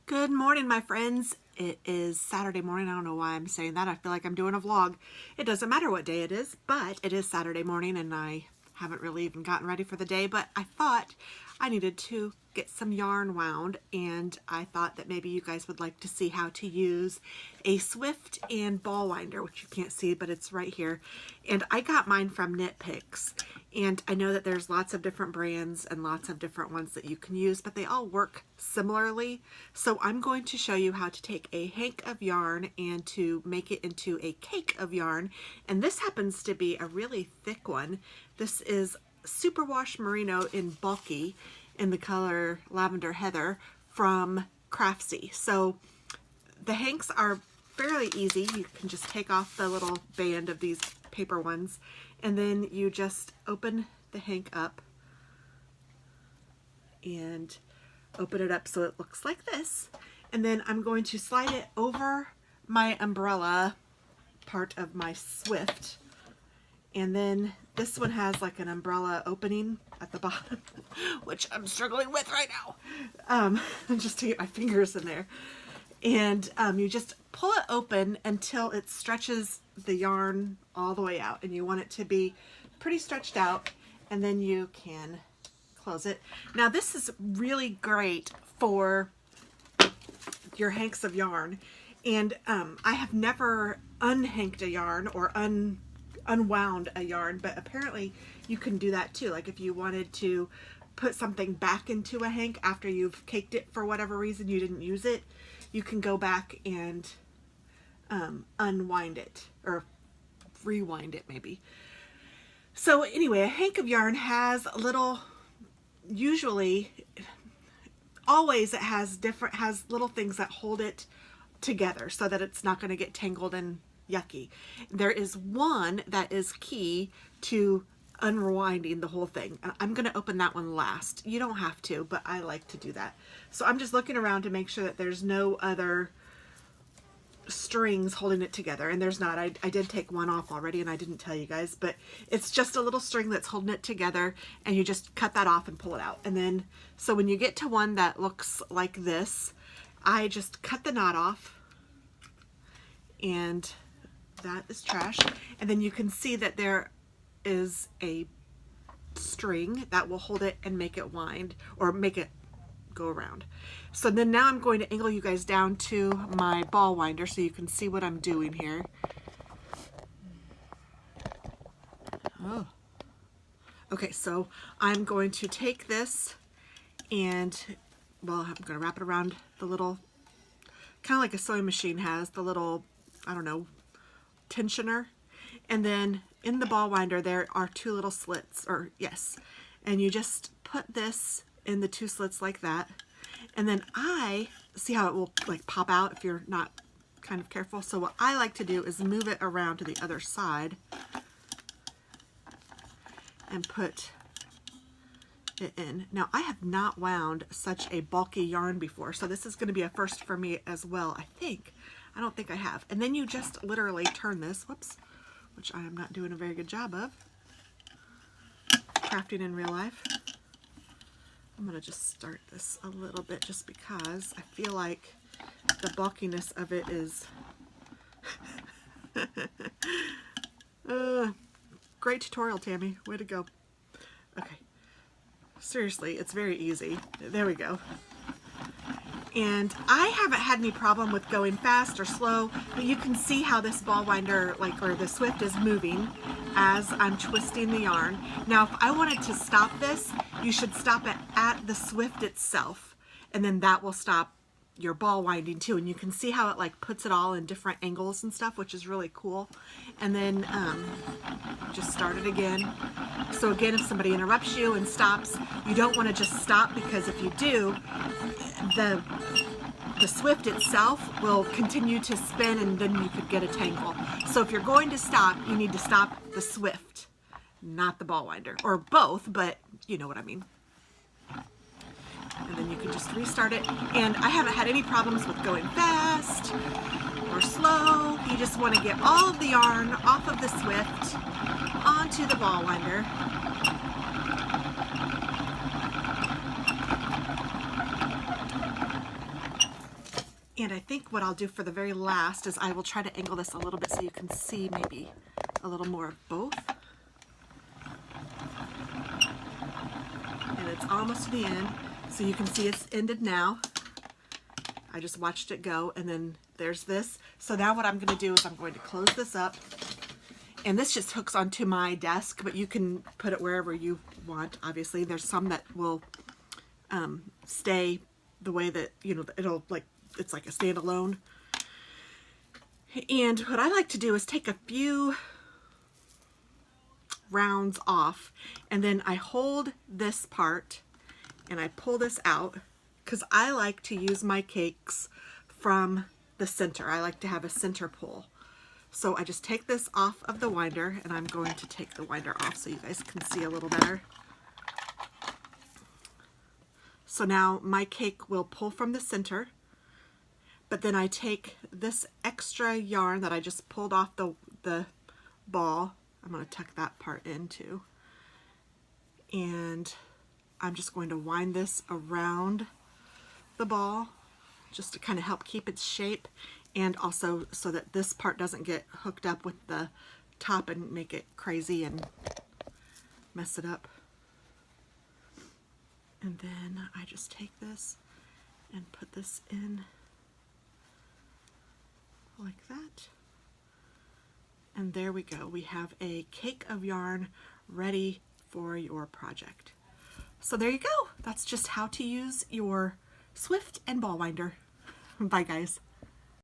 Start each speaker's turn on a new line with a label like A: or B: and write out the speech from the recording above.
A: Good morning, my friends. It is Saturday morning. I don't know why I'm saying that. I feel like I'm doing a vlog. It doesn't matter what day it is, but it is Saturday morning and I haven't really even gotten ready for the day, but I thought I needed to get some yarn wound, and I thought that maybe you guys would like to see how to use a Swift and ball winder, which you can't see, but it's right here. And I got mine from Knit Picks, and I know that there's lots of different brands and lots of different ones that you can use, but they all work similarly. So I'm going to show you how to take a hank of yarn and to make it into a cake of yarn. And this happens to be a really thick one. This is Superwash Merino in bulky in the color Lavender Heather from Craftsy. So the hanks are fairly easy. You can just take off the little band of these paper ones, and then you just open the hank up and open it up so it looks like this. And then I'm going to slide it over my umbrella part of my Swift. And then this one has like an umbrella opening at the bottom, which I'm struggling with right now, just to get my fingers in there. And you just pull it open until it stretches the yarn all the way out. And you want it to be pretty stretched out, and then you can close it. Now this is really great for your hanks of yarn. And I have never unhanked a yarn or unwound a yarn, but apparently you can do that too. Like if you wanted to put something back into a hank after you've caked it for whatever reason you didn't use it, you can go back and unwind it or rewind it maybe. So anyway, a hank of yarn has always it has little things that hold it together so that it's not going to get tangled and yucky. There is one that is key to unwinding the whole thing. I'm going to open that one last. You don't have to, but I like to do that. So I'm just looking around to make sure that there's no other strings holding it together, and there's not. I did take one off already and I didn't tell you guys, but it's just a little string that's holding it together, and you just cut that off and pull it out. And then so when you get to one that looks like this, I just cut the knot off, and that is trash. And then you can see that there is a string that will hold it and make it wind or make it go around. So then now I'm going to angle you guys down to my ball winder so you can see what I'm doing here. Oh. Okay, so I'm going to take this and, well, I'm going to wrap it around the little, kind of like a sewing machine has, the little, I don't know, tensioner. And then in the ball winder there are two little slits, or yes, and you just put this in the two slits like that. And then I see how it will like pop out if you're not kind of careful. So what I like to do is move it around to the other side and put it in. Now I have not wound such a bulky yarn before, so this is going to be a first for me as well, I think. I don't think I have. And then you just literally turn this, whoops, which I am not doing a very good job of crafting in real life. I'm going to just start this a little bit just because I feel like the bulkiness of it is great tutorial, Tammy. Way to go. Okay. Seriously, it's very easy. There we go. And I haven't had any problem with going fast or slow, but you can see how this ball winder, or the Swift, is moving as I'm twisting the yarn. Now, if I wanted to stop this, you should stop it at the Swift itself, and then that will stop your ball winding too. And you can see how it like puts it all in different angles and stuff, which is really cool. And then just start it again. So again, if somebody interrupts you and stops, you don't want to just stop, because if you do, the Swift itself will continue to spin and then you could get a tangle. So if you're going to stop, you need to stop the Swift, not the ball winder, or both, but you know what I mean. And then you can just restart it. And I haven't had any problems with going fast or slow. You just want to get all of the yarn off of the Swift onto the ball winder. And I think what I'll do for the very last is I will try to angle this a little bit so you can see maybe a little more of both. And it's almost to the end, so you can see it's ended now. I just watched it go, and then there's this. So now what I'm going to do is I'm going to close this up, and this just hooks onto my desk, but you can put it wherever you want. Obviously, there's some that will stay the way that, you know, it'll like, it's like a standalone. And what I like to do is take a few rounds off, and then I hold this part and I pull this out, because I like to use my cakes from the center. I like to have a center pull. So I just take this off of the winder, and I'm going to take the winder off so you guys can see a little better. So now my cake will pull from the center, but then I take this extra yarn that I just pulled off the ball. I'm going to tuck that part in too. And I'm just going to wind this around the ball just to kind of help keep its shape, and also so that this part doesn't get hooked up with the top and make it crazy and mess it up. And then I just take this and put this in like that. And there we go. We have a cake of yarn ready for your project. So there you go. That's just how to use your Swift and ball winder. Bye guys.